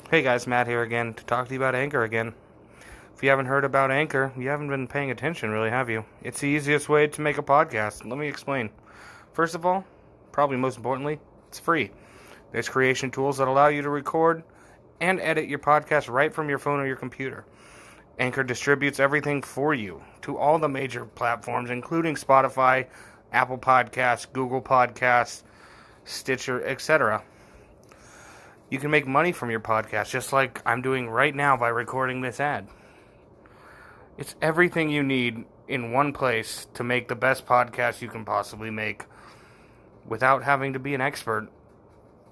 Hey guys, Matt here again to talk to you about Anchor again. If you haven't heard about Anchor, you haven't been paying attention, really, have you? It's the easiest way to make a podcast. Let me explain. First of all, probably most importantly, it's free. There's creation tools that allow you to record and edit your podcast right from your phone or your computer. Anchor distributes everything for you to all the major platforms, including Spotify, Apple Podcasts, Google Podcasts, Stitcher, etc. You can make money from your podcast, just like I'm doing right now by recording this ad. It's everything you need in one place to make the best podcast you can possibly make without having to be an expert.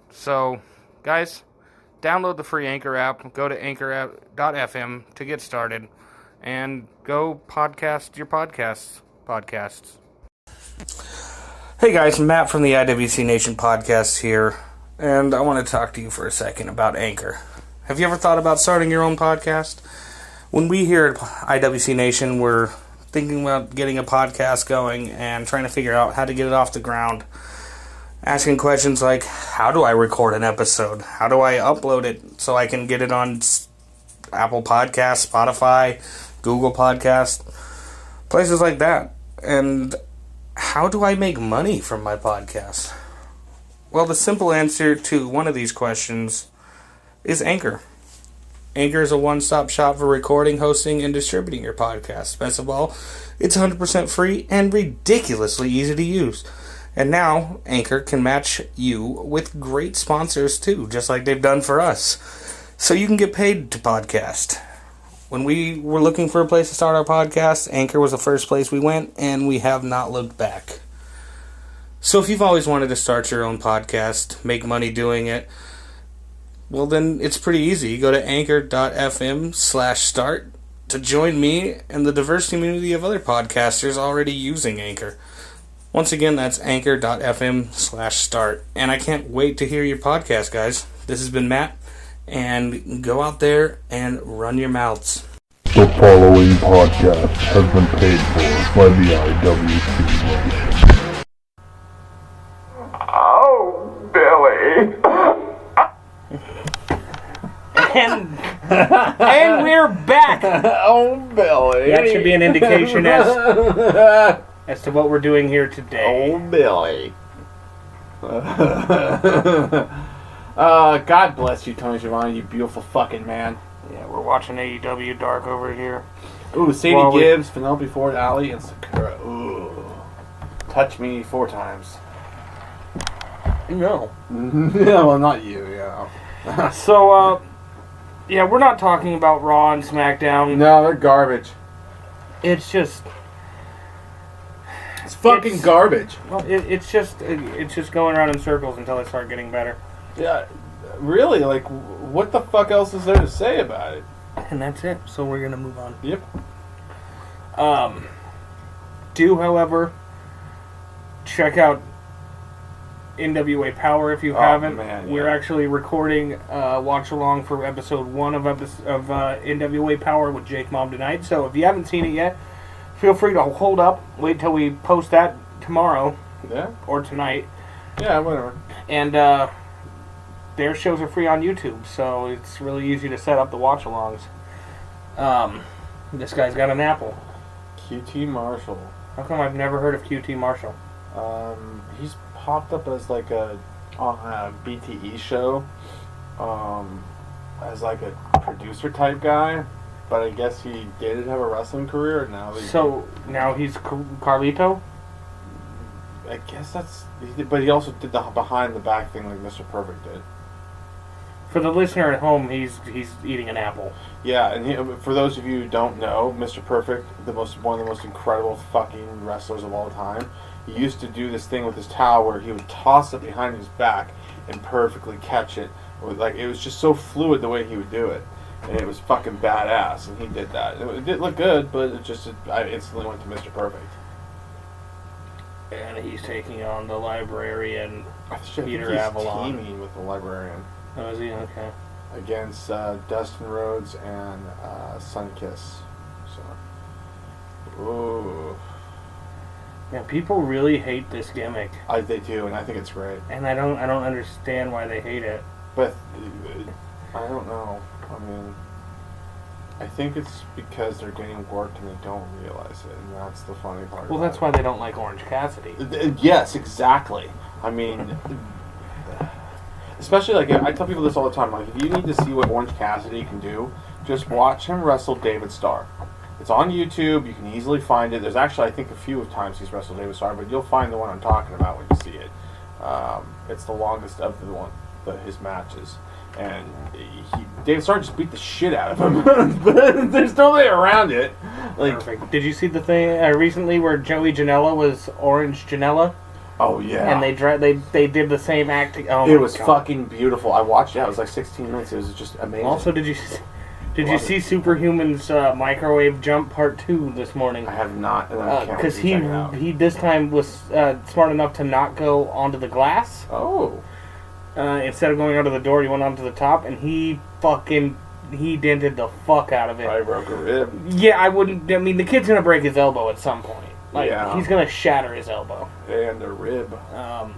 So, guys, download the free Anchor app, go to anchor.fm to get started, and go podcast your podcasts. Hey guys, Matt from the iWc Nation podcast here. And I want to talk to you for a second about Anchor. Have you ever thought about starting your own podcast? When we here at iWc Nation, we're thinking about getting a podcast going and trying to figure out how to get it off the ground. Asking questions like, how do I record an episode? How do I upload it so I can get it on Apple Podcasts, Spotify, Google Podcasts, places like that? And how do I make money from my podcast? Well, the simple answer to one of these questions is Anchor. Anchor is a one-stop shop for recording, hosting, and distributing your podcast. Best of all, it's 100% free and ridiculously easy to use. And now, Anchor can match you with great sponsors too, just like they've done for us. So you can get paid to podcast. When we were looking for a place to start our podcast, Anchor was the first place we went, and we have not looked back. So if you've always wanted to start your own podcast, make money doing it, well then it's pretty easy. You go to anchor.fm/start to join me and the diverse community of other podcasters already using Anchor. Once again, that's anchor.fm/start. And I can't wait to hear your podcast, guys. This has been Matt, and go out there and run your mouths. The following podcast has been paid for by the iWc Nation. Oh, Billy. And we're back. Oh, Billy. That should be an indication as to what we're doing here today. Oh, Billy. God bless you, Tony Schiavone, you beautiful fucking man. Yeah, we're watching AEW Dark over here. Ooh, Sadie Gibbs, Penelope Ford, Ali, and Sakura. Ooh. Touch me 4 times. No. Yeah, well, not you, yeah. So, yeah, we're not talking about Raw and SmackDown. No, they're garbage. It's just... It's fucking garbage. Well, it's just going around in circles until they start getting better. Yeah, really, like, what the fuck else is there to say about it? And that's it. So we're going to move on. Yep. However, check out NWA Power if you haven't. Man, We're actually recording watch along for episode 1 of NWA Power with Jake Mom tonight. So if you haven't seen it yet, feel free to hold up, wait till we post that tomorrow. Yeah. Or tonight. Yeah, whatever. And their shows are free on YouTube, so it's really easy to set up the watch alongs. This guy's got an Apple. QT Marshall. How come I've never heard of QT Marshall? He's popped up as like on a BTE show, as like a producer type guy, but I guess he did have a wrestling career. And now now he's Carlito. I guess but he also did the behind the back thing like Mr. Perfect did. For the listener at home, he's eating an apple. Yeah, and for those of you who don't know, Mr. Perfect, one of the most incredible fucking wrestlers of all time, he used to do this thing with his towel where he would toss it behind his back and perfectly catch it. Like, it was just so fluid the way he would do it, and it was fucking badass. And he did that. It did look good, but I instantly went to Mr. Perfect. And he's taking on the librarian, Peter he's Avalon. Teaming with the librarian. Oh, is he? Okay. Against Dustin Rhodes and Sunkiss. So, ooh. Yeah, people really hate this gimmick. They do, and I think it's great. And I don't understand why they hate it. But I don't know. I mean, I think it's because they're getting worked and they don't realize it, and that's the funny part. Well, that's why they don't like Orange Cassidy. Yes, exactly. I mean, especially like I tell people this all the time. Like, if you need to see what Orange Cassidy can do, just watch him wrestle David Starr. It's on YouTube. You can easily find it. There's actually, I think, a few times he's wrestled David Starr, but you'll find the one I'm talking about when you see it. It's the longest of his matches. And David Starr just beat the shit out of him. But there's no way around it. Like, perfect. Did you see the thing recently where Joey Janela was Orange Janela? Oh yeah. And they did the same acting. Oh, it was fucking beautiful. I watched it. It was like 16 minutes. It was just amazing. Also, did you see Superhuman's Microwave Jump Part 2 this morning? I have not. Because he this time was smart enough to not go onto the glass. Oh. Instead of going onto the door, he went onto the top, and he dented the fuck out of it. I broke a rib. Yeah, I mean, the kid's gonna break his elbow at some point. Like, yeah. He's gonna shatter his elbow. And a rib. I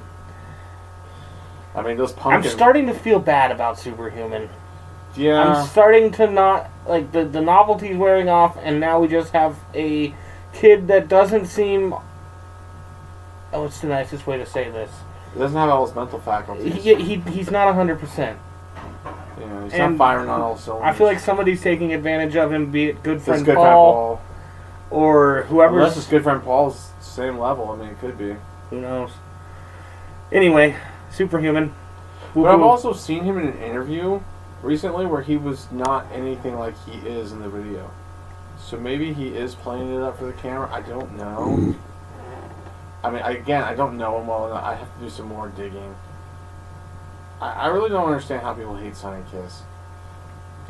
mean, those pumpkins. I'm starting to feel bad about Superhuman. Yeah. I'm starting to not, like, the novelty's wearing off, and now we just have a kid that doesn't seem... Oh, what's the nicest way to say this? He doesn't have all his mental faculties. He's not 100%. Yeah, he's not firing on all cylinders. I feel like somebody's taking advantage of him, be it good friend Good Paul, or whoever. Unless it's good friend Paul's same level. I mean, it could be. Who knows? Anyway, Superhuman. But I've also seen him in an interview recently where he was not anything like he is in the video. So maybe he is playing it up for the camera. I don't know. I mean, I don't know him well enough. I have to do some more digging. I really don't understand how people hate Sonny Kiss.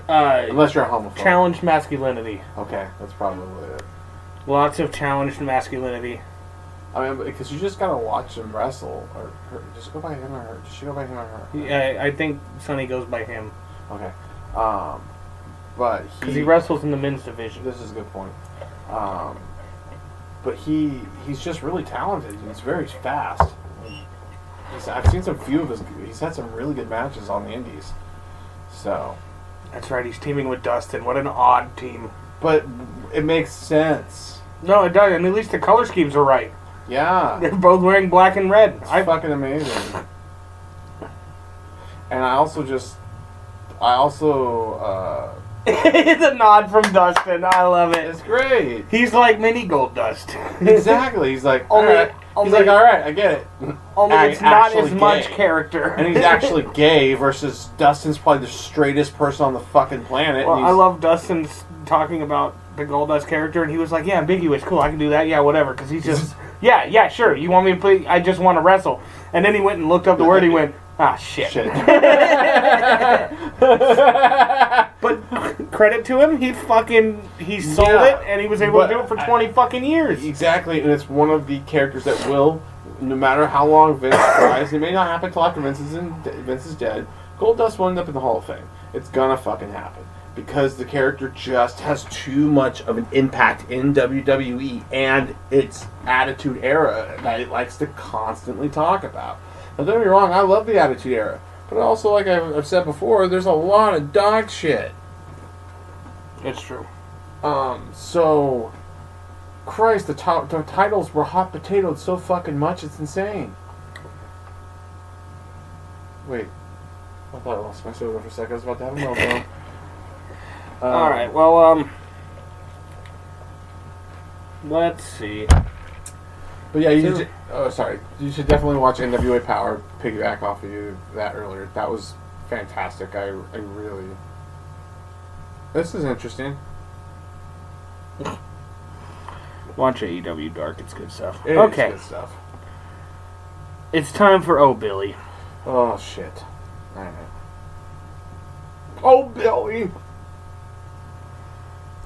Unless you're a homophobe. Challenged masculinity. Okay, that's probably it. Lots of challenged masculinity. I mean, because you just gotta watch him wrestle, or her. Just go by him or her. Does she go by him or her? Yeah, I think Sonny goes by him. Okay, but because he wrestles in the men's division. This is a good point. But he's just really talented. He's very fast. I've seen some few of his. He's had some really good matches on the Indies. So. That's right. He's teaming with Dustin. What an odd team. But it makes sense. No, it does. I mean, at least the color schemes are right. Yeah. They're both wearing black and red. It's fucking amazing. And I also the nod from Dustin. I love it. It's great. He's like mini Gold Dust. Exactly. He's like, all right, I get it. Only it's not as much character. And he's actually gay versus Dustin's probably the straightest person on the fucking planet. Well, I love Dustin's talking about the Gold Dust character, and he was like, yeah, ambiguous, cool, I can do that, yeah, whatever, because he's just, yeah, sure, you want me to play, I just want to wrestle. And then he went and looked up the word, he went, shit. But credit to him, he sold it, and he was able to do it for 20 fucking years. Exactly, and it's one of the characters that will, no matter how long Vince tries, it may not happen until after Vince is dead, Goldust will end up in the Hall of Fame. It's gonna fucking happen. Because the character just has too much of an impact in WWE and its Attitude Era that it likes to constantly talk about. Now, don't get me wrong, I love the Attitude Era. But also, like I've said before, there's a lot of dog shit. It's true. So, Christ, the titles were hot potatoed so fucking much, it's insane. Wait. I thought I lost my soda for a second. I was about to have a meltdown. Alright, well, let's see. But yeah, you should definitely watch NWA Power, piggyback off of you that earlier. That was fantastic. I really... This is interesting. Watch AEW Dark, it's good stuff. It is good stuff. It's time for Oh Billy. Oh shit. Alright. Oh Billy!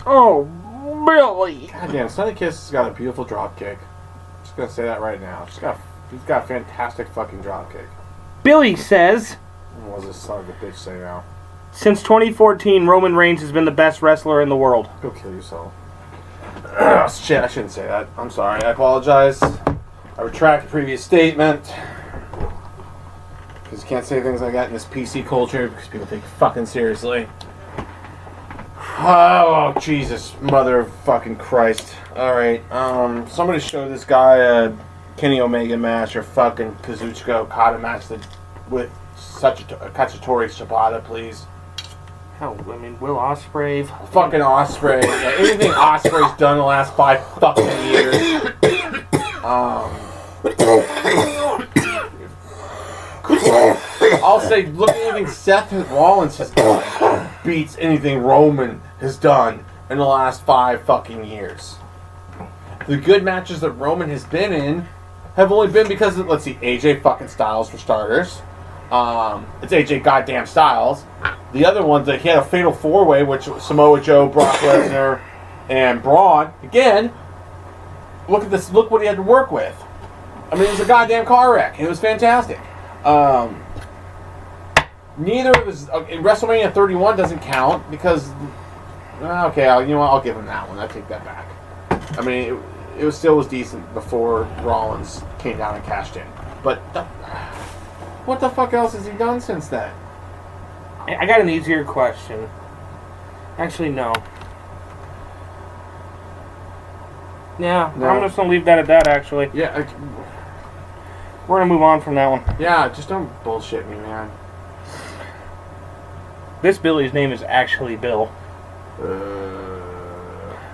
Oh, Billy! Goddamn, Sonny Kiss has got a beautiful drop kick. I'm just gonna say that right now. He's got a fantastic fucking drop kick. Billy says... What does this son of a bitch say now? Since 2014, Roman Reigns has been the best wrestler in the world. Go kill yourself. Shit, I shouldn't say that. I'm sorry. I apologize. I retract the previous statement. Because because you can't say things like that in this PC culture because people take you fucking seriously. Oh, Jesus, mother of fucking Christ. Alright, somebody show this guy a Kenny Omega match or fucking Kazuchika Okada match with such a Katsuyori Shibata, please. Hell, I mean, Will Ospreay. Fucking Ospreay. Yeah, anything Ospreay's done in the last 5 fucking years. I'll say, look at anything Seth Rollins has done beats anything Roman has done in the last 5 fucking years. The good matches that Roman has been in have only been because of, let's see, AJ fucking Styles for starters. It's AJ goddamn Styles. The other ones, he had a fatal 4-way, which was Samoa Joe, Brock Lesnar, and Braun. Again, look at this. Look what he had to work with. I mean, it was a goddamn car wreck. It was fantastic. Neither of his WrestleMania 31 doesn't count because okay, you know what? I'll give him that one. I take that back. I mean, it was still decent before Rollins came down and cashed in. But what the fuck else has he done since then? I got an easier question. Actually, no. Yeah, No. I'm just gonna leave that at that. Actually, Yeah, we're gonna move on from that one. yeah. Just don't bullshit me, man. This Billy's name is actually Bill.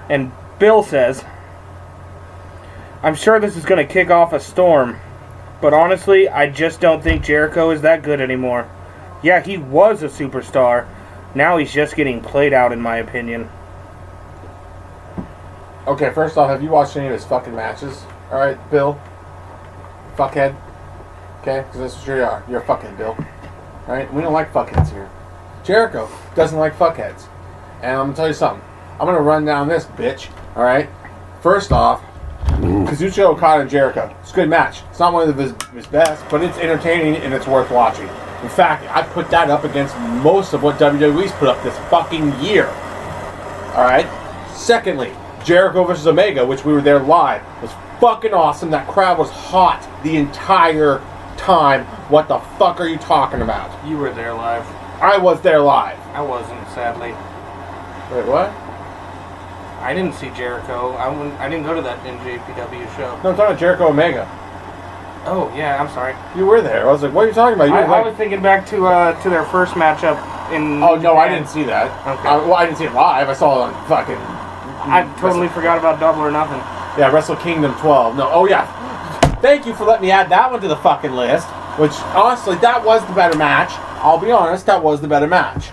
And Bill says, I'm sure this is going to kick off a storm, but honestly, I just don't think Jericho is that good anymore. Yeah, he was a superstar. Now he's just getting played out, in my opinion. Okay, first off, have you watched any of his fucking matches? Alright, Bill? Fuckhead? Okay, because that's what you are. You're a fuckhead, Bill. Alright? We don't like fuckheads here. Jericho doesn't like fuckheads. And I'm going to tell you something. I'm going to run down this bitch. Alright? First off, Kazuchika Okada and Jericho. It's a good match. It's not one of his best, but it's entertaining and it's worth watching. In fact, I put that up against most of what WWE's put up this fucking year. Alright? Secondly, Jericho vs. Omega, which we were there live, was fucking awesome. That crowd was hot the entire time. What the fuck are you talking about? You were there live. I was there live. I wasn't, sadly. Wait, what? I didn't see Jericho. I didn't go to that NJPW show. No, I'm talking about Jericho Omega. Oh, yeah, I'm sorry. You were there. I was like, what are you talking about? I was thinking back to their first matchup in Oh, no, Japan. I didn't see that. Okay. Well, I didn't see it live. I saw it on fucking... I totally forgot about Double or Nothing. Yeah, Wrestle Kingdom 12. No, oh, yeah. Thank you for letting me add that one to the fucking list. Which, honestly, that was the better match. I'll be honest, that was the better match.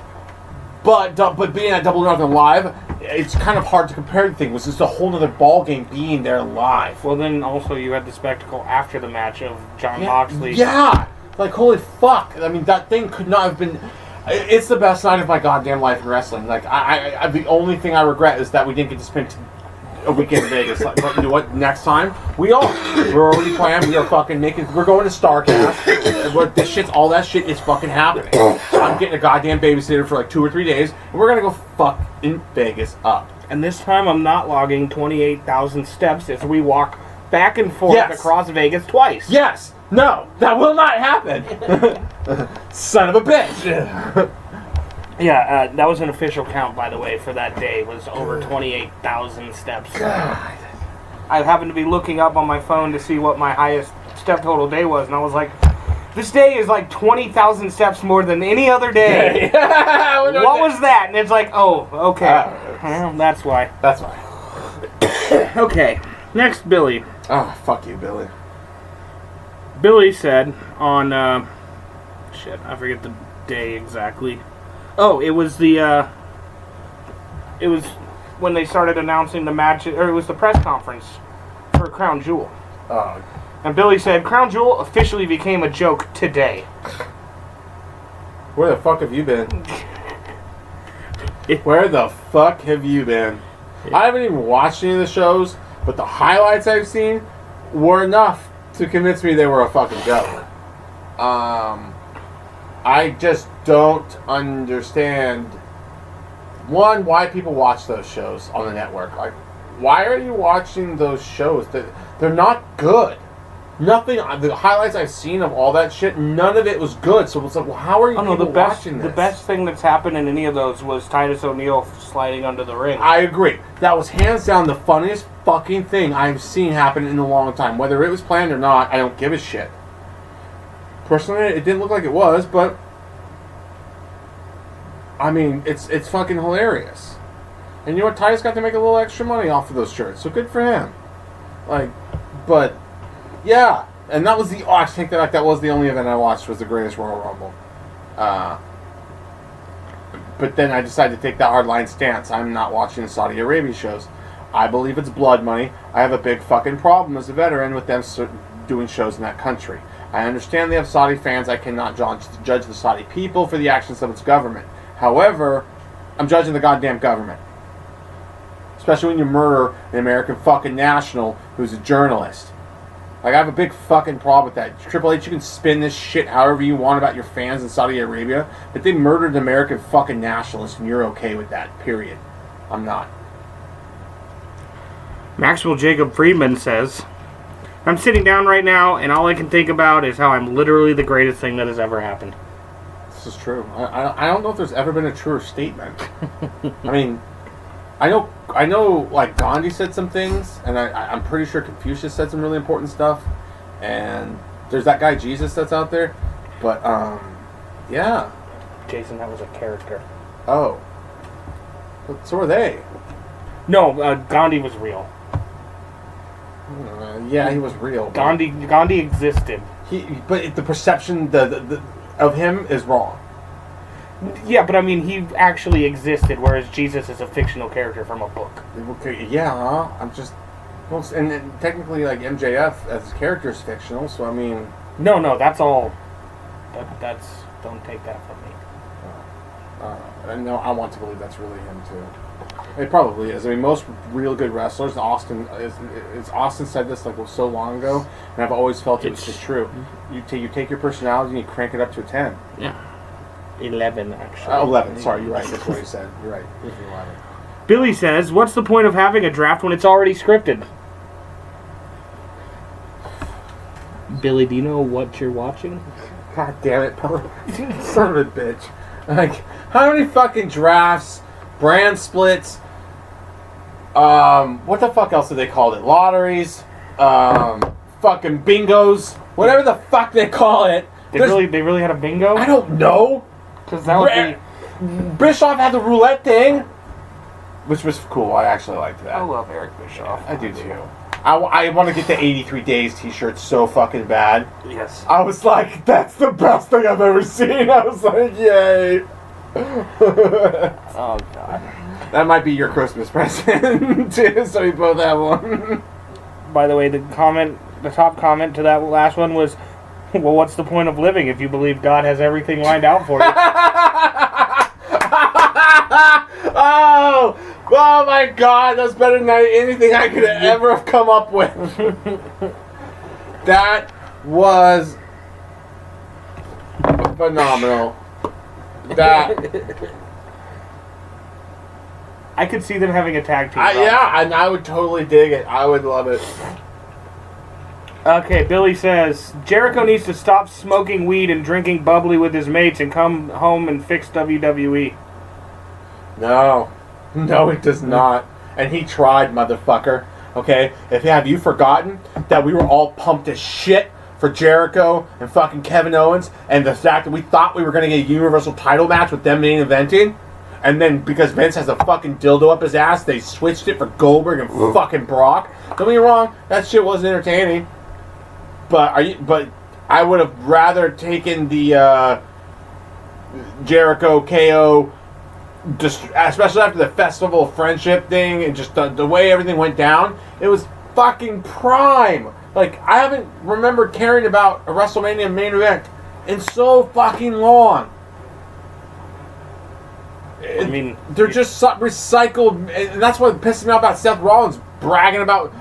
But being at Double or Nothing live, it's kind of hard to compare the thing. It was just a whole other ballgame being there live. Well, then also you had the spectacle after the match of John Moxley. Yeah! Like, holy fuck. I mean, that thing could not have been... It's the best night of my goddamn life in wrestling. Like, I the only thing I regret is that we didn't get to spend a weekend in Vegas. Like, but you know what? Next time, we are. We're already planned. We are fucking making... We're going to StarCast. This shit's... All that shit is fucking happening. I'm getting a goddamn babysitter for like 2 or 3 days, and we're gonna go fuck in Vegas up. And this time I'm not logging 28,000 steps as we walk back and forth across Vegas twice. Yes! No! That will not happen! Son of a bitch! Yeah, that was an official count, by the way, for that day. It was over 28,000 steps. God. I happened to be looking up on my phone to see what my highest step total day was, and I was like, this day is like 20,000 steps more than any other day. What was that? And it's like, oh, okay. Well, that's why. That's why. Okay, next, Billy. Oh, fuck you, Billy. Billy said on, shit, I forget the day exactly. Oh, it was it was when they started announcing the match, or it was the press conference for Crown Jewel. Oh. And Billy said, Crown Jewel officially became a joke today. Where the fuck have you been? Where the fuck have you been? I haven't even watched any of the shows, but the highlights I've seen were enough to convince me they were a fucking joke. I just don't understand, one, why people watch those shows on the network. Like, why are you watching those shows? They're not good. Nothing. The highlights I've seen of all that shit, none of it was good. So it's like, well, how are you watching this? The best thing that's happened in any of those was Titus O'Neil sliding under the ring. I agree. That was hands down the funniest fucking thing I've seen happen in a long time. Whether it was planned or not, I don't give a shit. Personally, it didn't look like it was, but I mean, it's fucking hilarious. And you know what? Titus got to make a little extra money off of those shirts, so good for him. Like, but yeah, and that was the. Oh, I take that back. That was the only event I watched. Was the Greatest Royal Rumble. But then I decided to take that hardline stance. I'm not watching Saudi Arabia shows. I believe it's blood money. I have a big fucking problem as a veteran with them doing shows in that country. I understand they have Saudi fans. I cannot judge the Saudi people for the actions of its government. However, I'm judging the goddamn government. Especially when you murder an American fucking national who's a journalist. Like, I have a big fucking problem with that. Triple H, you can spin this shit however you want about your fans in Saudi Arabia, but they murdered an American fucking nationalist, and you're okay with that, period. I'm not. Maxwell Jacob Friedman says, I'm sitting down right now, and all I can think about is how I'm literally the greatest thing that has ever happened. This is true. I don't know if there's ever been a truer statement. I mean, I know, like, Gandhi said some things, and I'm pretty sure Confucius said some really important stuff, and there's that guy Jesus that's out there, but, yeah. Jason, that was a character. Oh. But so are they. No, Gandhi was real. Yeah, he was real. Gandhi existed. But the perception of him is wrong. Yeah, but I mean, he actually existed, whereas Jesus is a fictional character from a book. Okay, yeah, I'm just... Well, and technically, like, MJF as a character is fictional, so I mean... No, that's all... That's... Don't take that from me. I want to believe that's really him, too. It probably is. I mean, most real good wrestlers, Austin said this, like, so long ago, and I've always felt it was just true. You take your personality and you crank it up to a 10. Yeah. 11, actually. 11. Sorry, you're right. That's what he said. You're right. 11. Billy says, what's the point of having a draft when it's already scripted? Billy, do you know what you're watching? God damn it, Billy. Son of a bitch. Like, how many fucking drafts, brand splits, what the fuck else do they call it? Lotteries, fucking bingos, whatever the fuck they call it. They really had a bingo? I don't know. Because that would be... Bischoff had the roulette thing, which was cool. I actually liked that. I love Eric Bischoff. I do too. I want to get the 83 Days t-shirt so fucking bad. Yes. I was like, that's the best thing I've ever seen. I was like, yay. Oh, God. That might be your Christmas present, too, so we both have one. By the way, the top comment to that last one was, well, what's the point of living if you believe God has everything lined out for you? Oh my God, that's better than anything I could ever have come up with. That was phenomenal. I could see them having a tag team. Yeah, and I would totally dig it. I would love it. Okay, Billy says, Jericho needs to stop smoking weed and drinking bubbly with his mates and come home and fix WWE. No, it does not. And he tried, motherfucker. Okay? Have you forgotten that we were all pumped as shit for Jericho and fucking Kevin Owens, and the fact that we thought we were going to get a Universal title match with them main eventing? And then, because Vince has a fucking dildo up his ass, they switched it for Goldberg and fucking Brock. Don't get me wrong, that shit wasn't entertaining. But I would have rather taken the Jericho KO, just especially after the Festival of Friendship thing and just the way everything went down. It was fucking prime. Like, I haven't remembered caring about a WrestleMania main event in so fucking long. I mean, they're just recycled, and that's what pisses me off about Seth Rollins bragging about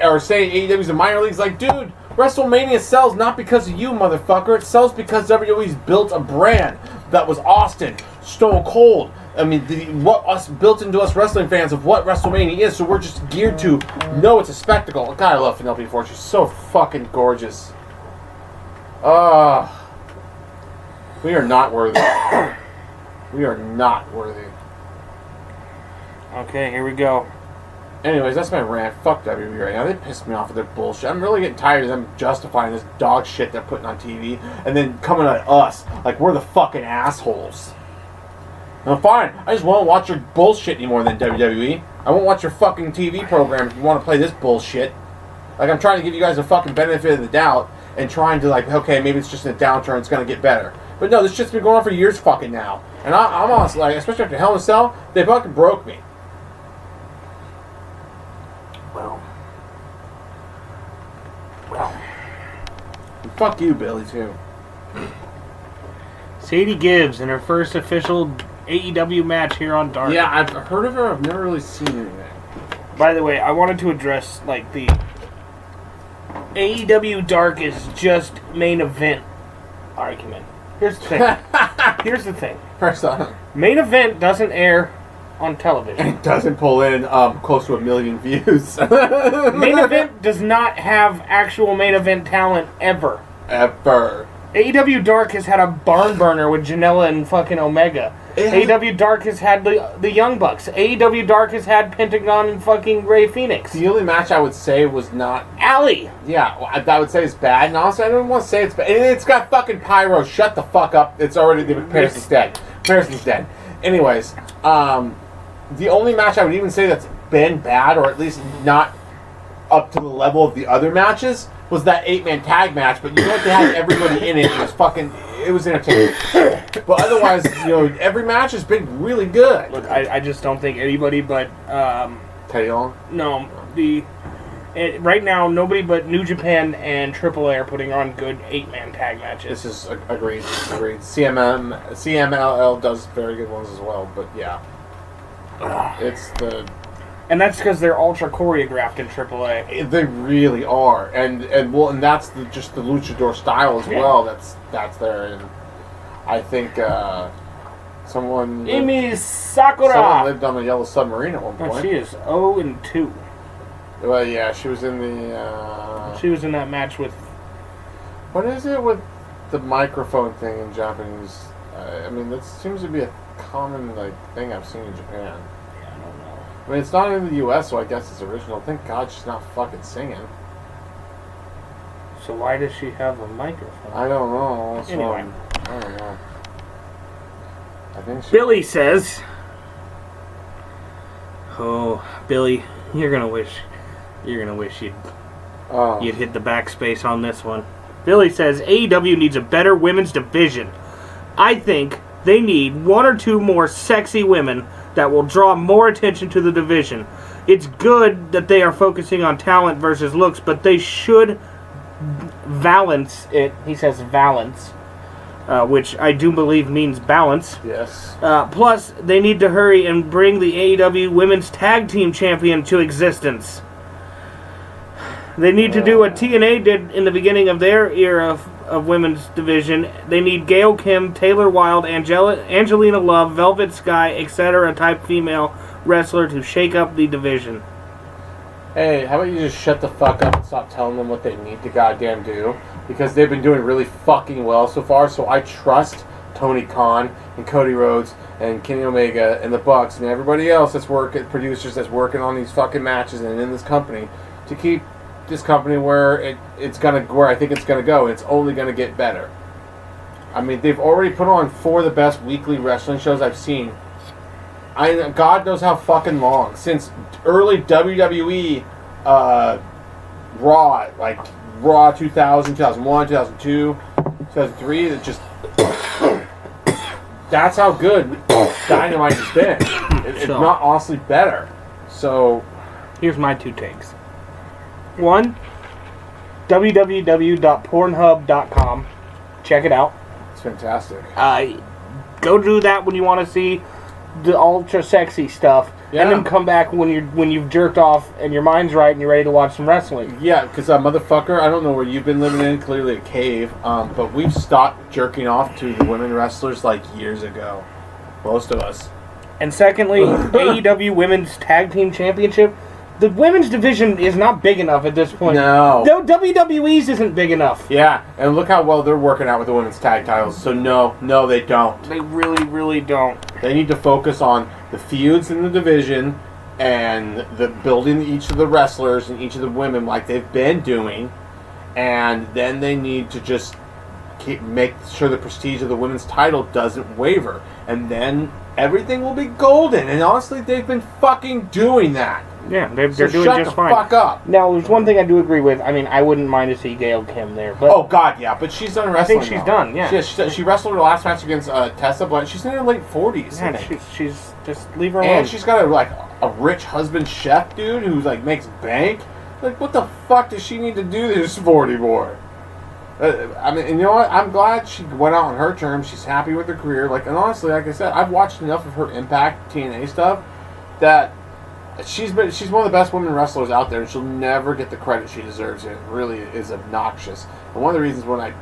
or saying AEW's in minor leagues. Like, dude, WrestleMania sells not because of you, motherfucker. It sells because WWE's built a brand that was Austin, Stone Cold, I mean, what us built into us wrestling fans of what WrestleMania is, so we're just geared to know it's a spectacle. God, I love Penelope Ford. She's so fucking gorgeous. We are not worthy. We are not worthy. Okay, here we go. Anyways, that's my rant. Fuck WWE right now. They pissed me off with their bullshit. I'm really getting tired of them justifying this dog shit they're putting on TV and then coming at us like we're the fucking assholes. Now fine, I just won't watch your bullshit anymore than WWE. I won't watch your fucking TV program if you want to play this bullshit. Like, I'm trying to give you guys a fucking benefit of the doubt and trying to, like, okay, maybe it's just a downturn, it's gonna get better. But no, this shit's been going on for years fucking now. And I'm honestly, like, especially after Hell in a Cell, they fucking broke me. Well. And fuck you, Billy, too. Sadie Gibbs in her first official AEW match here on Dark. Yeah, I've heard of her, I've never really seen anything. By the way, I wanted to address, like, the AEW Dark is just main event argument. Here's the thing. Here's the thing. First off, Main event doesn't air on television. it doesn't pull in close to 1 million views. Main event does not have actual main event talent ever. Ever. AEW Dark has had a barn burner with Janela and fucking Omega. AEW Dark has had the Young Bucks. AEW Dark has had Pentagon and fucking Rey Fenix. The only match I would say was not... Allie. Yeah, I would say it's bad. And honestly, I don't want to say it's bad. And it's got fucking pyro. Shut the fuck up. It's already... Comparison's dead. Comparison's dead. Anyways, the only match I would even say that's been bad, or at least not up to the level of the other matches, was that 8-man tag match. But you know what? They had everybody in it. It was fucking... It was entertaining. But otherwise, you know, every match has been really good. Look, I just don't think anybody but... Teddy Long? No, right now, nobody but New Japan and AAA are putting on good 8-man tag matches. This is agreed. CMLL does very good ones as well, but yeah. It's the... And that's because they're ultra choreographed in AAA. They really are, and that's just the luchador style as well. That's there, and I think someone Sakura lived on the Yellow Submarine at one point. Oh, she is 0-2. Well, yeah, she was in the. She was in that match with. What is it with the microphone thing in Japanese? I mean, that seems to be a common thing I've seen in Japan. I mean, it's not in the U.S., so I guess it's original. Thank God she's not fucking singing. So why does she have a microphone? I don't know. Anyway. I don't know. I think she... Billy says... Oh, Billy, you're gonna wish you'd hit the backspace on this one. Billy says AEW needs a better women's division. I think they need 1 or 2 more sexy women that will draw more attention to the division. It's good that they are focusing on talent versus looks, but they should balance it. He says balance, which I do believe means balance. Yes. Plus, they need to hurry and bring the AEW Women's Tag Team Champion to existence. They need to do what TNA did in the beginning of their era of women's division. They need Gail Kim, Taylor Wilde, Angelina Love, Velvet Sky, etc. type female wrestler to shake up the division. Hey, how about you just shut the fuck up and stop telling them what they need to goddamn do? Because they've been doing really fucking well so far, so I trust Tony Khan and Cody Rhodes and Kenny Omega and the Bucks and everybody else that's producers that's working on these fucking matches and in this company to keep this company where where I think it's gonna go. It's only gonna get better. I mean, they've already put on 4 of the best weekly wrestling shows I've seen. God knows how fucking long since early WWE Raw, like Raw 2000, 2001, 2002, 2003. It just that's how good Dynamite has been. It's not honestly better. So here's my 2 takes. 1, www.pornhub.com. Check it out. It's fantastic. Go do that when you want to see the ultra sexy stuff, and then come back when you've jerked off and your mind's right and you're ready to watch some wrestling. Yeah, because motherfucker, I don't know where you've been living in, clearly a cave, but we've stopped jerking off to the women wrestlers like years ago. Most of us. And secondly, AEW Women's Tag Team Championship. The women's division is not big enough at this point. No. WWE's isn't big enough. Yeah, and look how well they're working out with the women's tag titles. So no, they don't. They really, really don't. They need to focus on the feuds in the division and the building each of the wrestlers and each of the women like they've been doing. And then they need to just make sure the prestige of the women's title doesn't waver. And then everything will be golden. And honestly, they've been fucking doing that. Yeah, they're So doing shut just the fine. fuck up. Now, there's one thing I do agree with. I mean, I wouldn't mind to see Gail Kim there. But Oh, God, yeah. But she's done wrestling. I think she's now. done, yeah. She wrestled her last match against Tessa, but she's in her late 40s. I yeah, think. she's just leave her alone. And she's got a rich husband chef dude who's like makes bank. Like, what the fuck does she need to do this 40 boy? I mean, and you know what? I'm glad she went out on her terms. She's happy with her career. Like, and honestly, like I said, I've watched enough of her Impact TNA stuff that she's one of the best women wrestlers out there, and she'll never get the credit she deserves. It really is obnoxious. And one of the reasons when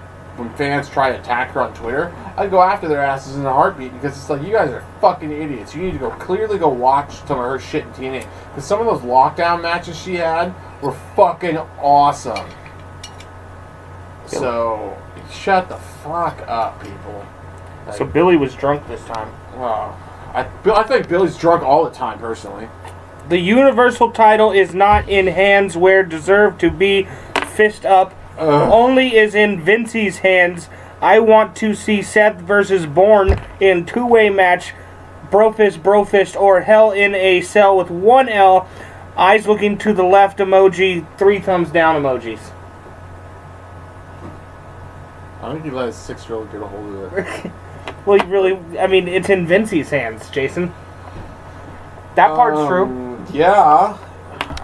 fans try to attack her on Twitter, I go after their asses in a heartbeat because it's like, you guys are fucking idiots. You need to clearly go watch some of her shit in TNA. Because some of those lockdown matches she had were fucking awesome. So, shut the fuck up, people. Like, So Billy was drunk this time. I think Billy's drunk all the time, personally. The Universal title is not in hands where it deserved to be. Fist up. Only is in Vincey's hands. I want to see Seth versus Bourne in two-way match. Brofist, or Hell in a Cell with one L. Eyes looking to the left emoji. 3 thumbs down emojis. I think he let his 6-year-old get a hold of it. Well, it's in Vincey's hands, Jason. That part's true. Yeah.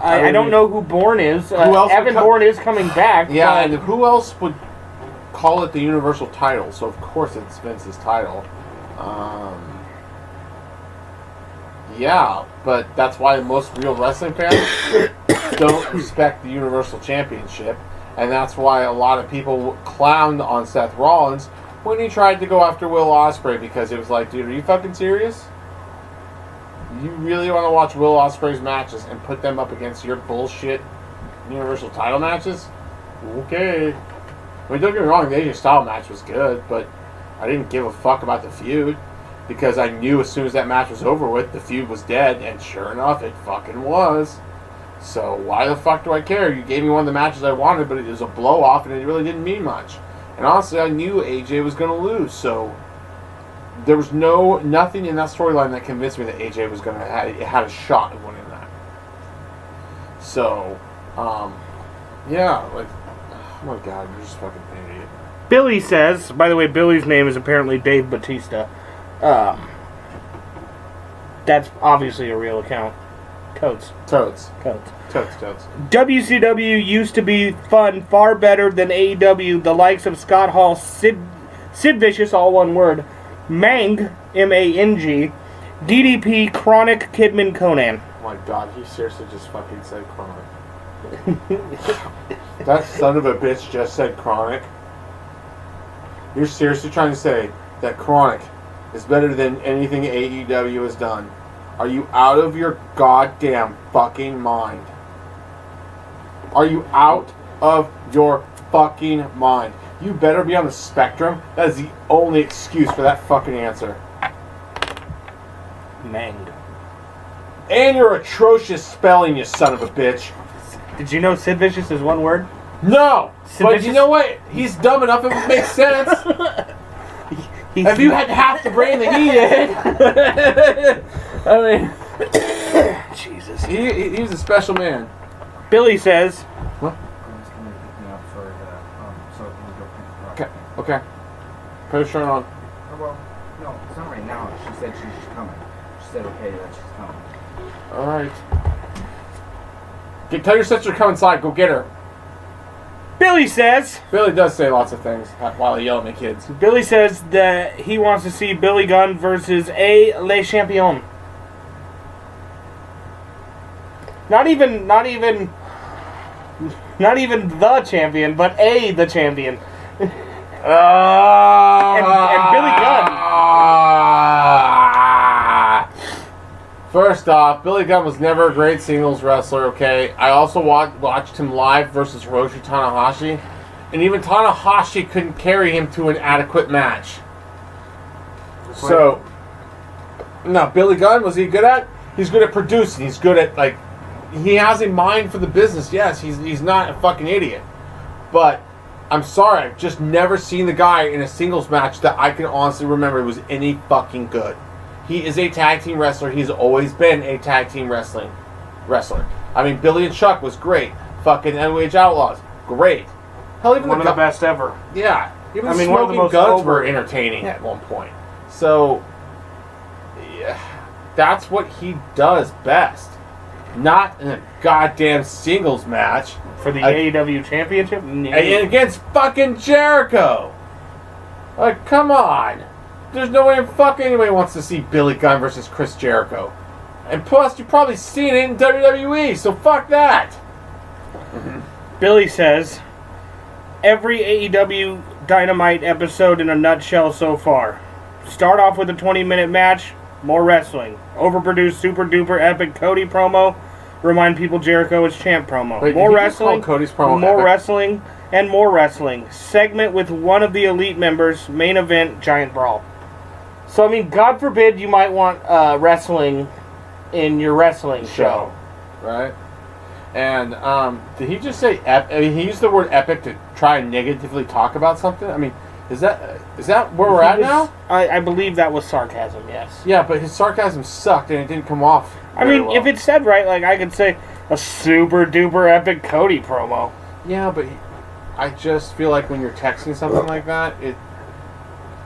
I don't know who Bourne is. Who else Evan Bourne is coming back. Yeah, but and who else would call it the Universal title? So, of course, it's Vince's title. Yeah, but that's why most real wrestling fans don't respect the Universal Championship. And that's why a lot of people clowned on Seth Rollins when he tried to go after Will Ospreay, because it was like, dude, are you fucking serious? You really want to watch Will Ospreay's matches and put them up against your bullshit Universal title matches? Okay. I mean, don't get me wrong, the AJ Styles match was good, but I didn't give a fuck about the feud because I knew as soon as that match was over with, the feud was dead, and sure enough, it fucking was. So why the fuck do I care? You gave me one of the matches I wanted, but it was a blow-off, and it really didn't mean much. And honestly, I knew AJ was going to lose, so there was nothing in that storyline that convinced me that AJ was going to had a shot at winning that. So, yeah, like, oh my god, you're just fucking an idiot. Billy says, by the way, Billy's name is apparently Dave Bautista. That's obviously a real account. Totes. WCW used to be fun, far better than AEW. The likes of Scott Hall, Sid Vicious, all one word, Mang, M-A-N-G, DDP, Chronic, Kidman, Conan. Oh my god, he seriously just fucking said Chronic. That son of a bitch just said Chronic. You're seriously trying to say that Chronic is better than anything AEW has done? Are you out of your goddamn fucking mind? Are you out of your fucking mind? You better be on the spectrum. That is the only excuse for that fucking answer. Mang. And your atrocious spelling, you son of a bitch. Did you know Sid Vicious is one word? No! Sid But Vicious? you know what? He's dumb enough it makes sense. If you had half the brain that he did. I mean, Jesus. he was a special man. Billy says, What? Gwen's coming to pick me up for the, so we go pick the Okay, okay. Put your shirt on. Oh, well, no, it's not right now. She said she's coming. She said okay that she's coming. Alright. Tell your sister to come inside. Go get her. Billy says Billy does say lots of things while he yells at kids. Billy says that he wants to see Billy Gunn versus Le Champion. Not even the champion, but the champion. and Billy Gunn. First off, Billy Gunn was never a great singles wrestler, okay? I also watched him live versus Hiroshi Tanahashi, and even Tanahashi couldn't carry him to an adequate match. So, now, Billy Gunn, was he good at? He's good at producing. He's good at, like, he has a mind for the business. Yes, he's not a fucking idiot. But, I'm sorry, I've just never seen the guy in a singles match that I can honestly remember was any fucking good. He is a tag team wrestler. He's always been a tag team wrestler. I mean, Billy and Chuck was great. Fucking NWH Outlaws, great. Hell, even one of the best ever. Yeah, even I mean, Smoking one of the most Guns were entertaining at one point. So, yeah, that's what he does best. Not in a goddamn singles match For the AEW Championship? and against fucking Jericho. Like, come on. There's no way fucking anybody wants to see Billy Gunn versus Chris Jericho. And plus, you've probably seen it in WWE, so fuck that. Billy says, every AEW Dynamite episode in a nutshell so far. Start off with a 20-minute match, more wrestling. Overproduced super duper epic Cody promo. Remind people Jericho is champ promo. Wait, more did he just wrestling, call Cody's promo more epic? wrestling, and more wrestling. Segment with one of the Elite members. Main event, Giant Brawl. So, I mean, God forbid you might want wrestling in your wrestling show. Right? And, did he just say I mean, he used the word epic to try and negatively talk about something? I mean, is that where we're at now? I believe that was sarcasm, yes. Yeah, but his sarcasm sucked and it didn't come off. I mean, if it's said right, like, I could say a super duper epic Cody promo. Yeah, but I just feel like when you're texting something like that, it...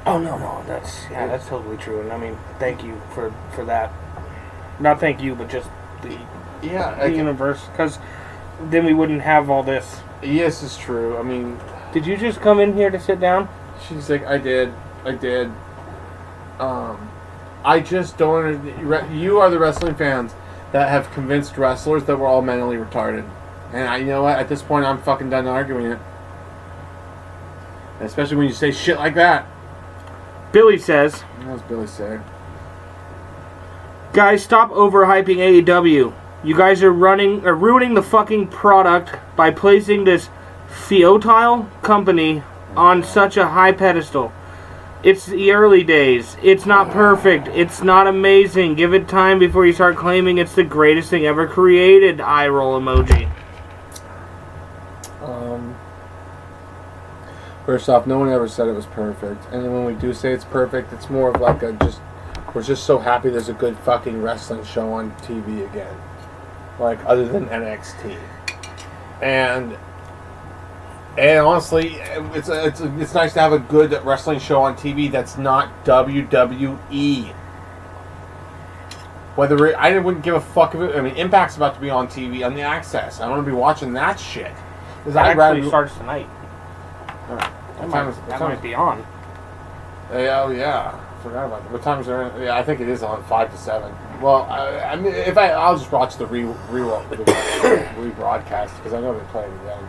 Oh, no, that's totally true. And I mean, thank you for that. Not thank you, but just the universe, because then we wouldn't have all this. Yes, it's true. I mean... Did you just come in here to sit down? She's like, I did. I just don't... You are the wrestling fans that have convinced wrestlers that we're all mentally retarded. And you know what? At this point, I'm fucking done arguing it. And especially when you say shit like that. Billy says, What does Billy say? guys, stop overhyping AEW. You guys are ruining the fucking product by placing this futile company on such a high pedestal. It's the early days. It's not perfect. It's not amazing. Give it time before you start claiming it's the greatest thing ever created. Eye roll emoji. First off, no one ever said it was perfect. And then when we do say it's perfect, it's more of like we're just so happy there's a good fucking wrestling show on TV again. Like, other than NXT. And honestly, it's nice to have a good wrestling show on TV that's not WWE. Whether I wouldn't give a fuck if it. I mean, Impact's about to be on TV on the Access. I want to be watching that shit. That actually starts tonight. That might be on. Oh yeah, forgot about that. What time is it? Yeah, I think it is on 5 to 7. Well, I mean, I'll just watch the rebroadcast because I know they play it again.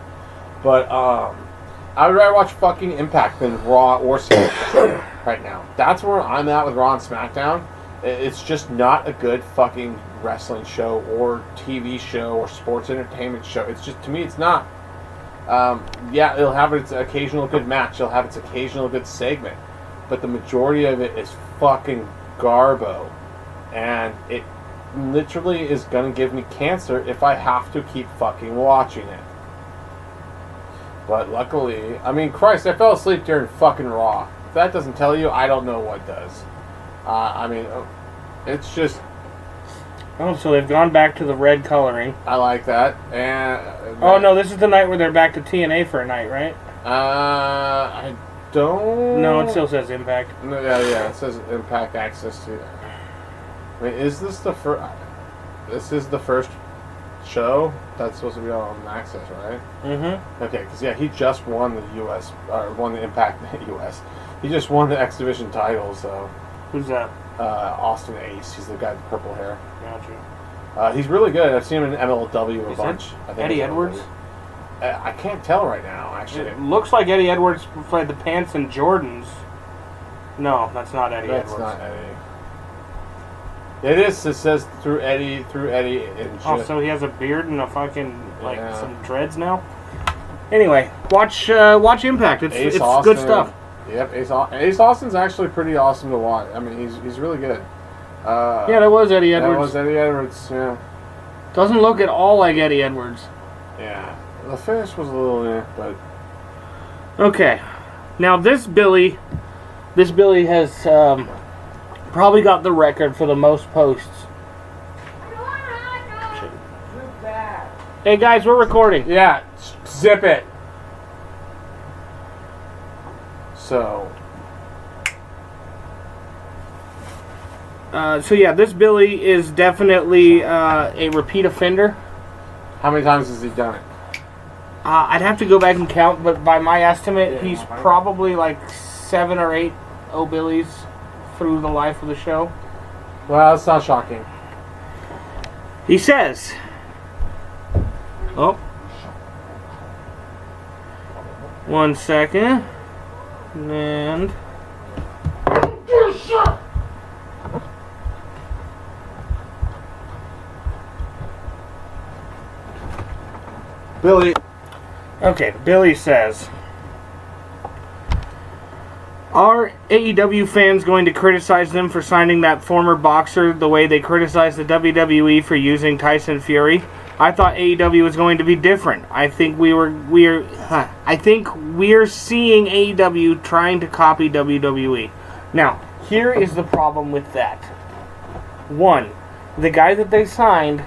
But I would rather watch fucking Impact than Raw or SmackDown right now. That's where I'm at with Raw and SmackDown. It's just not a good fucking wrestling show or TV show or sports entertainment show. It's just, to me, it's not. Yeah, it'll have its occasional good match. It'll have its occasional good segment. But the majority of it is fucking garbo. And it literally is going to give me cancer if I have to keep fucking watching it. But luckily, I mean, Christ, I fell asleep during fucking Raw. If that doesn't tell you, I don't know what does. I mean, it's just... Oh, so they've gone back to the red coloring. I like that. And oh, no, this is the night where they're back to TNA for a night, right? I don't... No, it still says Impact. No, yeah, it says Impact Access to... I mean, is this the first... This is the first show that's supposed to be on Access, right? Mm-hmm. Okay, because, yeah, he just won the U.S., or won the Impact U.S. He just won the X Division title, so... Who's that? Austin Ace. He's the guy with the purple hair. Gotcha. He's really good. I've seen him in MLW a Is bunch. it I think Eddie it's Edwards? I can't tell right now, actually. It looks like Eddie Edwards played the pants and Jordans. No, that's not Eddie That's Edwards. not Eddie. It is. It says through Eddie, and Oh, so he has a beard and a fucking some dreads now. Anyway, watch Impact. It's good stuff. Yep, Ace Austin's actually pretty awesome to watch. I mean, he's really good. Yeah, that was Eddie Edwards. That was Eddie Edwards. Yeah. Doesn't look at all like Eddie Edwards. Yeah, the finish was a little but. Okay, now this Billy has probably got the record for the most posts. Hey guys, we're recording. Yeah, zip it. So yeah, this Billy is definitely a repeat offender. how many times has he done it? I'd have to go back and count, but by my estimate, he's probably like 7 or 8 O'Billies through the life of the show. Well, that's not shocking. He says, oh, 1 second, and Billy. okay, Billy says, are AEW fans going to criticize them for signing that former boxer the way they criticized the WWE for using Tyson Fury? I thought AEW was going to be different. I think we're seeing AEW trying to copy WWE. Now, here is the problem with that. 1, the guy that they signed,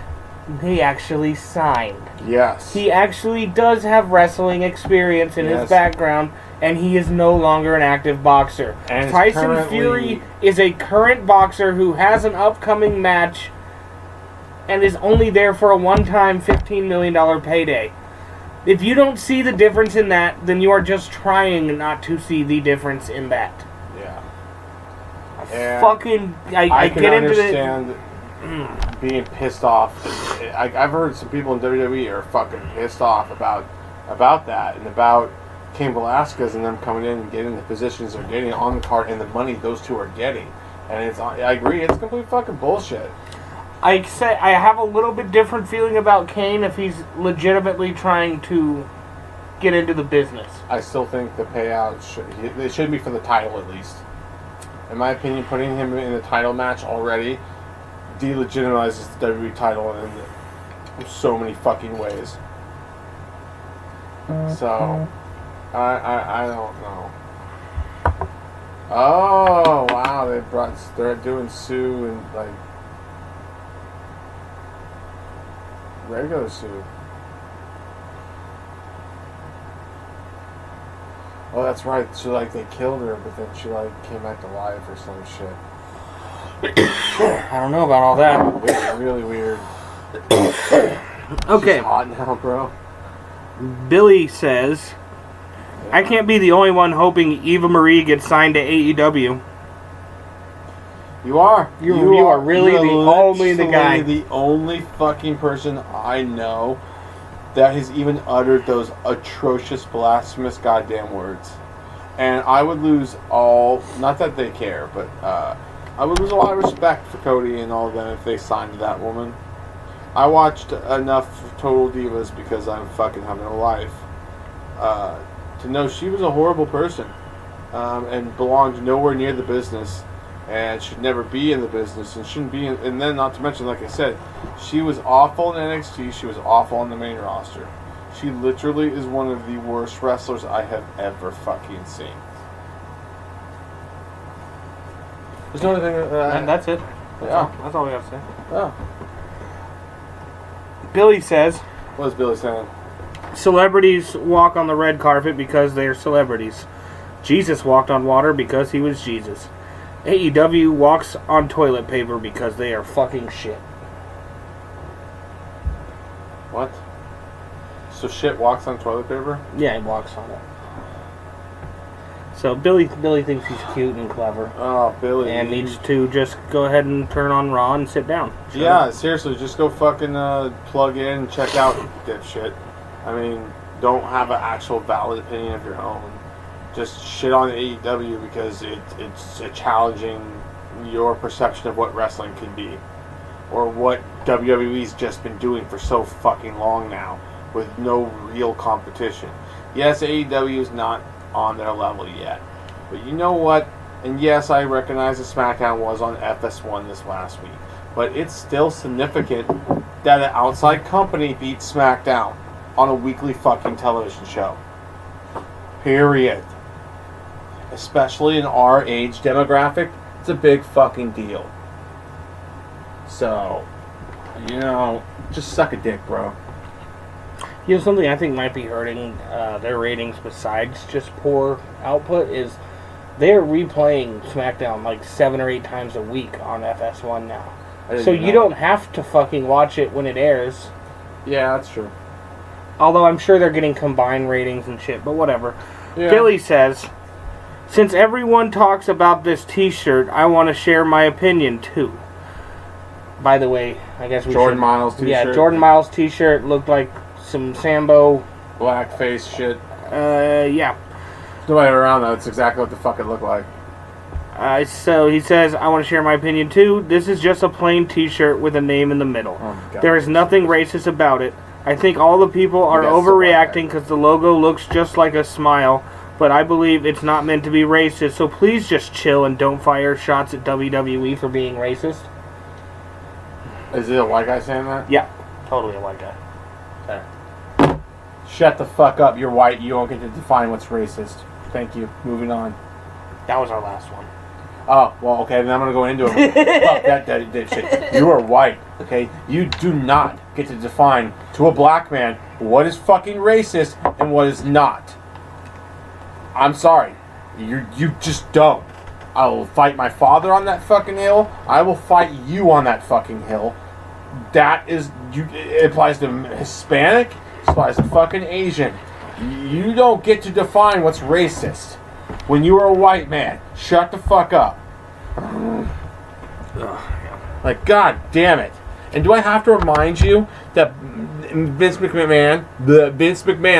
they actually signed. Yes. He actually does have wrestling experience in his background, and he is no longer an active boxer. And Tyson Fury is a current boxer who has an upcoming match and is only there for a one-time $15 million payday. If you don't see the difference in that, then you are just trying not to see the difference in that. Yeah. I can get understand being pissed off. I've heard some people in WWE are fucking pissed off about that and about Cain Velasquez and them coming in and getting the positions they're getting on the card and the money those two are getting. And I agree, it's complete fucking bullshit. I have a little bit different feeling about Kane if he's legitimately trying to get into the business. I still think the payout should be for the title at least. In my opinion, putting him in the title match already delegitimizes the WWE title in so many fucking ways. So, I don't know. Oh wow, they're doing Sue and like regular Sue. Oh, that's right. So like they killed her, but then she like came back to life or some shit. I don't know about all that. It's really weird. Okay. She's hot now, bro. Billy says, I can't be the only one hoping Eva Marie gets signed to AEW. You are. You are really the guy. The only fucking person I know that has even uttered those atrocious, blasphemous goddamn words. And I would lose not that they care, but I would lose a lot of respect for Cody and all of them if they signed that woman. I watched enough Total Divas because I'm fucking having a life to know she was a horrible person and belonged nowhere near the business and should never be in the business and shouldn't be in, and then not to mention, like I said, she was awful in NXT, she was awful on the main roster. She literally is one of the worst wrestlers I have ever fucking seen. There's no other thing. And that's it. That's all we have to say. Yeah. Billy says, What is Billy saying? celebrities walk on the red carpet because they are celebrities. Jesus walked on water because he was Jesus. AEW walks on toilet paper because they are fucking shit. What? So shit walks on toilet paper? Yeah, he walks on it. So Billy thinks he's cute and clever. Oh, Billy. And needs to just go ahead and turn on Raw and sit down. Sure. Yeah, seriously, just go fucking plug in and check out dipshit. I mean, don't have an actual valid opinion of your own. Just shit on AEW because it's a challenging your perception of what wrestling can be, or what WWE's just been doing for so fucking long now, with no real competition. Yes, AEW is not on their level yet, but you know what? And yes, I recognize that SmackDown was on FS1 this last week, but it's still significant that an outside company beats SmackDown on a weekly fucking television show. Period. Especially in our age demographic, it's a big fucking deal. So, just suck a dick, bro. Something I think might be hurting their ratings besides just poor output is they're replaying SmackDown like 7 or 8 times a week on FS1 now. So you don't have to fucking watch it when it airs. Yeah, that's true. Although I'm sure they're getting combined ratings and shit, but whatever. Yeah. Billy says, since everyone talks about this t-shirt, I want to share my opinion too. By the way, I guess we Jordan should... Miles t-shirt. Yeah, Jordan Miles t-shirt looked like some Sambo... Blackface shit. Yeah. Nobody around that. That's exactly what the fuck it looked like. So he says, I want to share my opinion too. This is just a plain t-shirt with a name in the middle. Oh my God. There is nothing racist about it. I think all the people are overreacting because the logo looks just like a smile, but I believe it's not meant to be racist, so please just chill and don't fire shots at WWE for being racist. Is it a white guy saying that? Yeah, totally a white guy. Okay. Shut the fuck up. You're white. You don't get to define what's racist. Thank you. Moving on. That was our last one. Oh, well, okay, then I'm going to go into it. Fuck that shit. You are white, okay? You do not get to define to a black man what is fucking racist and what is not. I'm sorry. You just don't. I will fight my father on that fucking hill. I will fight you on that fucking hill. That is... It applies to Hispanic. It applies to fucking Asian. You don't get to define what's racist. When you are a white man, shut the fuck up. Like, god damn it. And do I have to remind you that Vince McMahon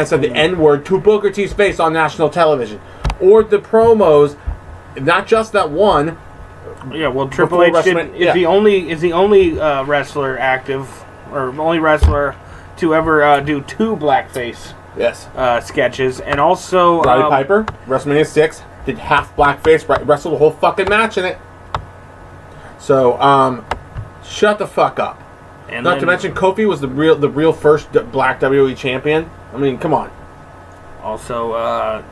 said the N-word to Booker T's face on national television? Or the promos, not just that one. Yeah, well, Triple H is the only wrestler active, or only wrestler to ever do 2 blackface sketches, and also Roddy Piper, WrestleMania 6, did half blackface, wrestled the whole fucking match in it. So, shut the fuck up. And not to mention, Kofi was the real first black WWE champion. I mean, come on. Also,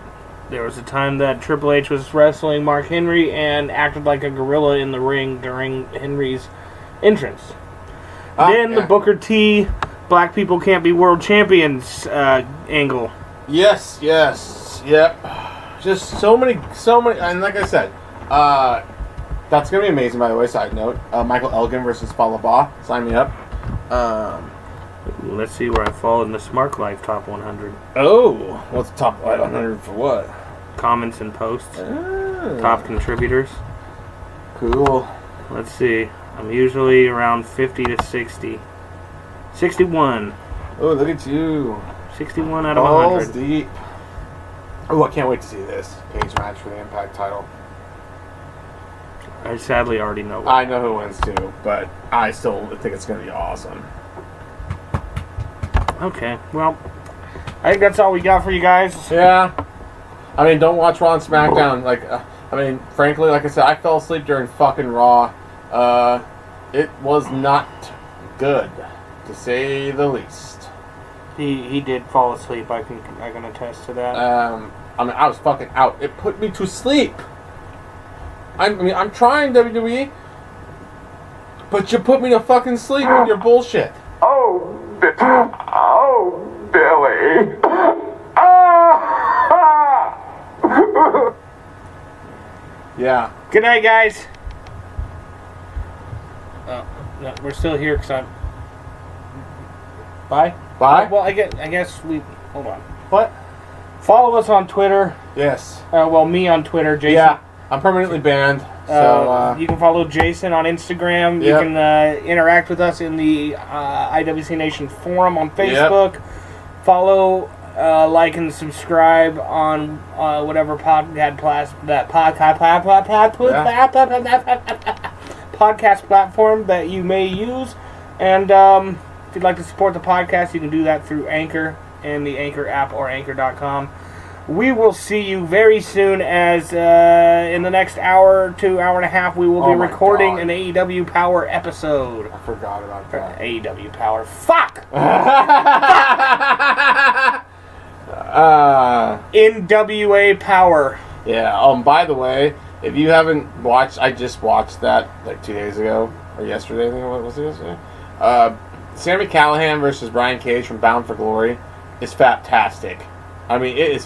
there was a time that Triple H was wrestling Mark Henry and acted like a gorilla in the ring during Henry's entrance. Then the Booker T, black people can't be world champions angle. Yes, yep. Just so many, and like I said, that's going to be amazing, by the way, side note. Michael Elgin versus Falaba. Sign me up. Let's see where I fall in the Smart Life Top 100. Oh, what's the top 100 for what? Comments and posts. Top contributors. Cool. Let's see. I'm usually around 50 to 60. 61. Oh, look at you. 61 out of Balls 100. deep. Oh, I can't wait to see this cage match for the Impact title. I sadly already know. I know who wins too, but I still think it's going to be awesome. Okay, well, I think that's all we got for you guys. Yeah. I mean, don't watch Raw and SmackDown. Frankly, like I said, I fell asleep during fucking Raw. It was not good, to say the least. He did fall asleep. I can attest to that. I was fucking out. It put me to sleep. I'm trying, WWE, but you put me to fucking sleep with your bullshit. Oh, Billy. Yeah. Good night, guys. Oh, no, we're still here because I'm... Bye? Bye? Well, I guess we... Hold on. What? Follow us on Twitter. Yes. Me on Twitter, Jason. Yeah, I'm permanently banned. So, you can follow Jason on Instagram. Yep. You can interact with us in the IWC Nation forum on Facebook. Follow like and subscribe on whatever podcast platform that you may use. And if you'd like to support the podcast, you can do that through Anchor and the Anchor app or Anchor.com. We will see you very soon, as in the next hour to hour and a half, we will be recording an AEW Power episode. I forgot about that. AEW Power. Fuck! NWA Power. Yeah, by the way, if you haven't watched, I just watched that like 2 days ago, or yesterday, I think it was yesterday. Sami Callihan versus Brian Cage from Bound for Glory is faptastic. I mean, it is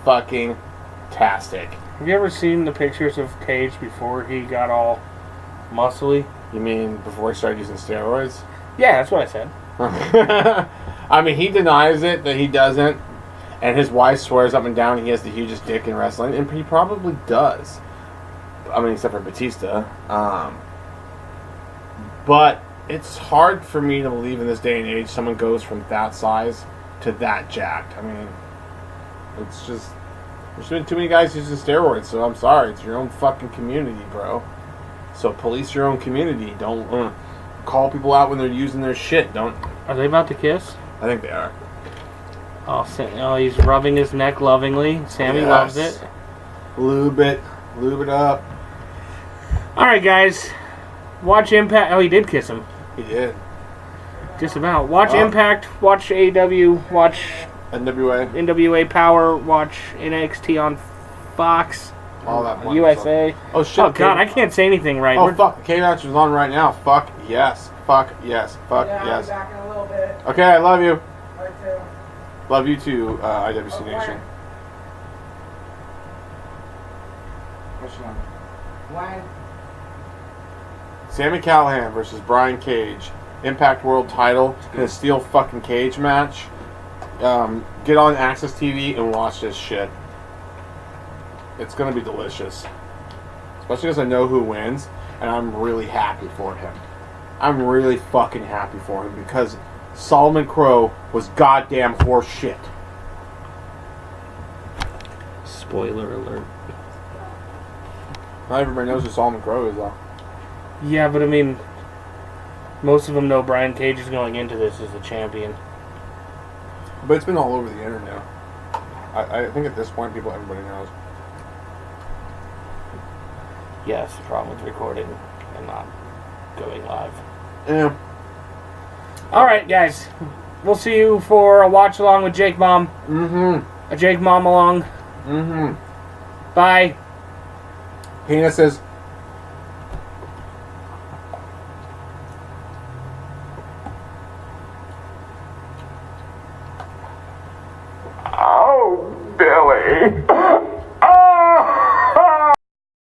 fucking-tastic. Have you ever seen the pictures of Cage before he got all muscly? You mean before he started using steroids? Yeah, that's what I said. I mean, he denies it, that he doesn't, and his wife swears up and down he has the hugest dick in wrestling, and he probably does. I mean, except for Batista. But it's hard for me to believe in this day and age someone goes from that size to that jacked. I mean, it's just, there's been too many guys using steroids, so I'm sorry. It's your own fucking community, bro. So police your own community. Don't call people out when they're using their shit. Don't. Are they about to kiss? I think they are. Oh, he's rubbing his neck lovingly. Sammy loves it. Lube it up. Alright, guys. Watch Impact. Oh, he did kiss him. He did. Just about. Watch Impact. Watch AEW. Watch NWA Power. Watch NXT on Fox. All that USA. Oh, shit. Oh, God, I can't say anything right. Oh, fuck. The K-Match is on right now. Fuck yes. Fuck yes. Fuck yes. I'll be back in a little bit. Okay, I love you. Right too. Love you too, iWc Nation. Which one? When? Sami Callihan versus Brian Cage. Impact World title in a steel fucking cage match. Get on Access TV and watch this shit. It's gonna be delicious. Especially because I know who wins, and I'm really happy for him. I'm really fucking happy for him because Solomon Crow was goddamn horse shit. Spoiler alert. Not everybody knows who Solomon Crow is, though. Yeah, but I mean, most of them know Brian Cage is going into this as the champion. But it's been all over the internet. I think at this point, everybody knows. Yeah, that's the problem with recording and not going live. Yeah. Alright, guys. We'll see you for a watch along with Jake Mom. Mm-hmm. A Jake Mom along. Mm-hmm. Bye. Penises